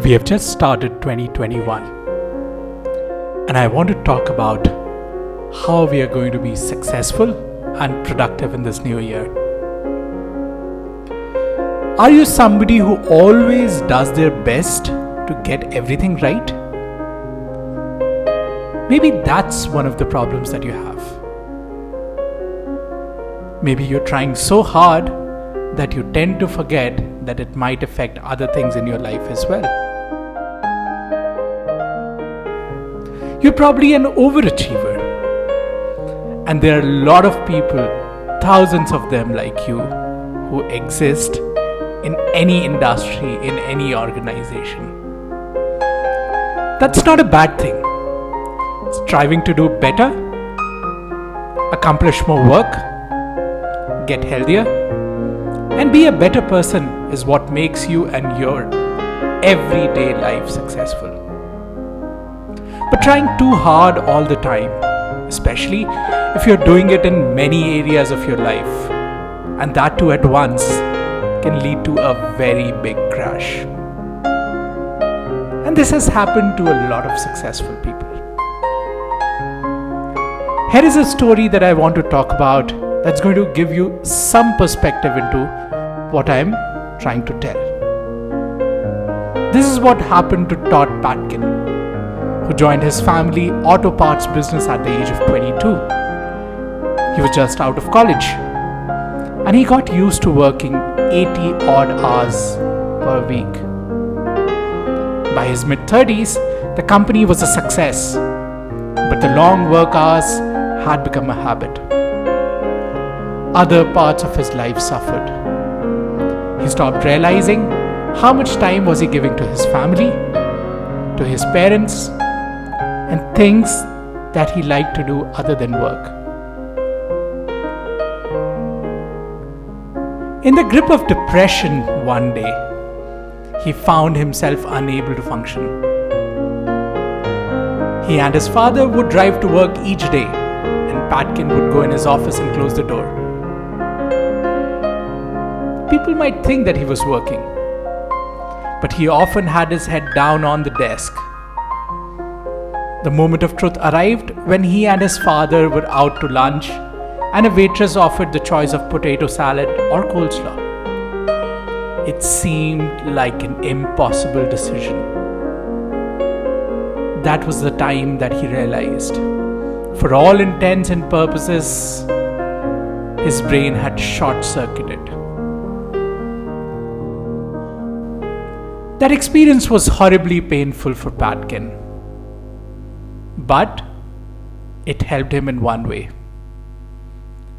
We have just started 2021, and I want to talk about how we are going to be successful and productive in this new year. Are you somebody who always does their best to get everything right? Maybe that's one of the problems that you have. Maybe you're trying so hard that you tend to forget that it might affect other things in your life as well. You're probably an overachiever, and there are a lot of people, thousands of them like you, who exist in any industry, in any organization. That's not a bad thing. Striving to do better, accomplish more work, get healthier, and be a better person is what makes you and your everyday life successful. But trying too hard all the time, especially if you're doing it in many areas of your life, and that too at once, can lead to a very big crash. And this has happened to a lot of successful people. Here is a story that I want to talk about that's going to give you some perspective into what I am trying to tell. This is what happened to Todd Patkin, who joined his family auto parts business at the age of 22. He was just out of college, and he got used to working 80 odd hours per week. By his mid-30s, the company was a success, but the long work hours had become a habit. Other parts of his life suffered. He stopped realizing how much time was he giving to his family, to his parents, and things that he liked to do other than work. In the grip of depression one day, he found himself unable to function. He and his father would drive to work each day, and Patkin would go in his office and close the door. People might think that he was working, but he often had his head down on the desk. The moment of truth arrived when he and his father were out to lunch and a waitress offered the choice of potato salad or coleslaw. It seemed like an impossible decision. That was the time that he realized, for all intents and purposes, his brain had short-circuited. That experience was horribly painful for Patkin, but it helped him in one way.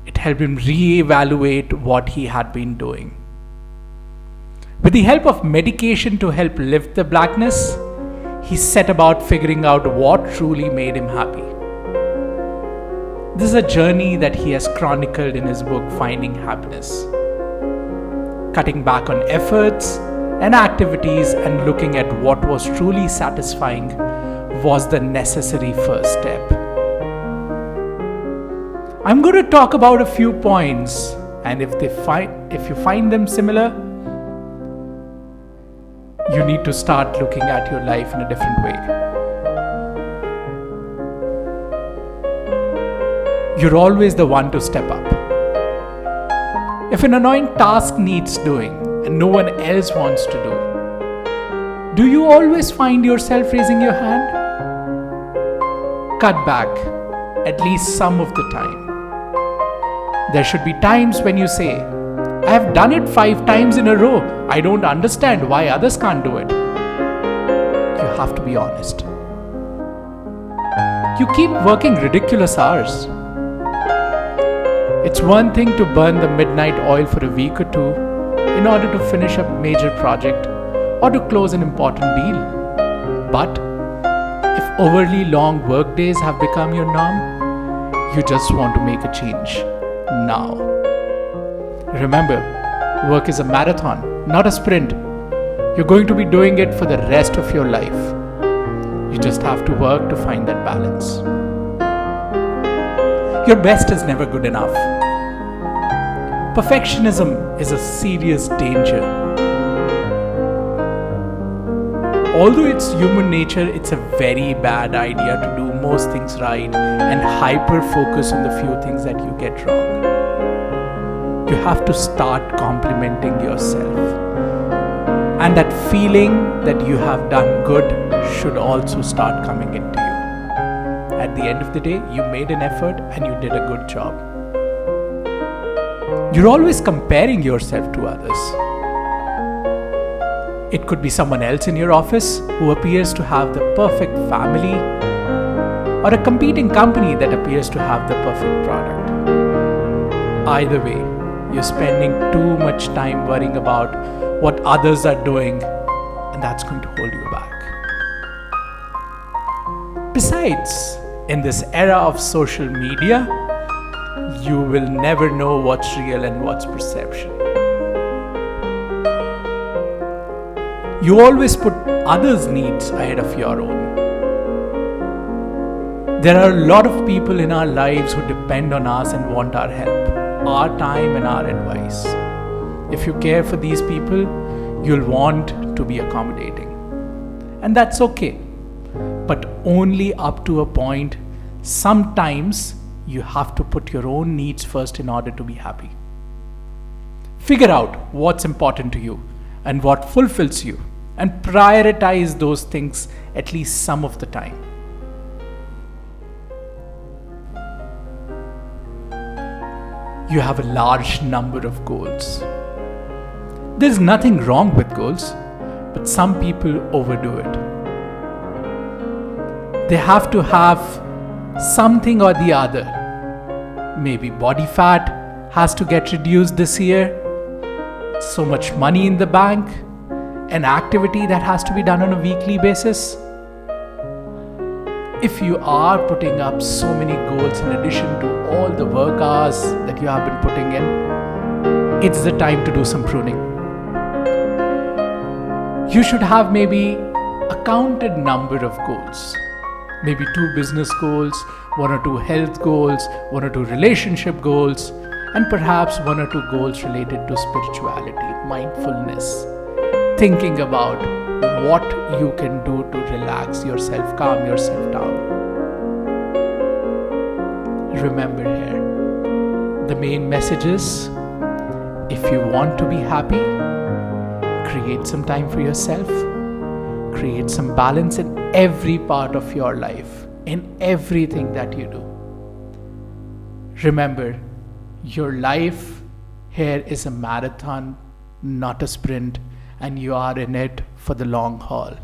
It helped him re-evaluate what he had been doing. With the help of medication to help lift the blackness, he set about figuring out what truly made him happy. This is a journey that he has chronicled in his book Finding Happiness. Cutting back on efforts and activities and looking at what was truly satisfying was the necessary first step. I'm going to talk about a few points, and if you find them similar, you need to start looking at your life in a different way. You're always the one to step up. If an annoying task needs doing and no one else wants to do you always find yourself raising your hand? Cut back, at least some of the time. There should be times when you say, I have done it 5 times in a row. I don't understand why others can't do it. You have to be honest. You keep working ridiculous hours. It's one thing to burn the midnight oil for a week or two in order to finish a major project or to close an important deal. But if overly long work days have become your norm, you just want to make a change now. Remember, work is a marathon, not a sprint. You're going to be doing it for the rest of your life. You just have to work to find that balance. Your best is never good enough. Perfectionism is a serious danger. Although it's human nature, it's a very bad idea to do most things right and hyper focus on the few things that you get wrong. You have to start complimenting yourself. And that feeling that you have done good should also start coming into you. At the end of the day, you made an effort and you did a good job. You're always comparing yourself to others. It could be someone else in your office who appears to have the perfect family, or a competing company that appears to have the perfect product. Either way, you're spending too much time worrying about what others are doing, and that's going to hold you back. Besides, in this era of social media, you will never know what's real and what's perception. You always put others' needs ahead of your own. There are a lot of people in our lives who depend on us and want our help, our time and our advice. If you care for these people, you'll want to be accommodating. And that's okay. But only up to a point. Sometimes you have to put your own needs first in order to be happy. Figure out what's important to you and what fulfills you, and prioritize those things at least some of the time. You have a large number of goals. There's nothing wrong with goals, but some people overdo it. They have to have something or the other. Maybe body fat has to get reduced this year, so much money in the bank, an activity that has to be done on a weekly basis. If you are putting up so many goals in addition to all the work hours that you have been putting in, it's the time to do some pruning. You should have maybe a counted number of goals. Maybe 2 business goals, 1 or 2 health goals, 1 or 2 relationship goals, and perhaps 1 or 2 goals related to spirituality, mindfulness, thinking about what you can do to relax yourself, calm yourself down. Remember here, the main message is, if you want to be happy, create some time for yourself, create some balance in every part of your life, in everything that you do. Remember, your life here is a marathon, not a sprint, and you are in it for the long haul.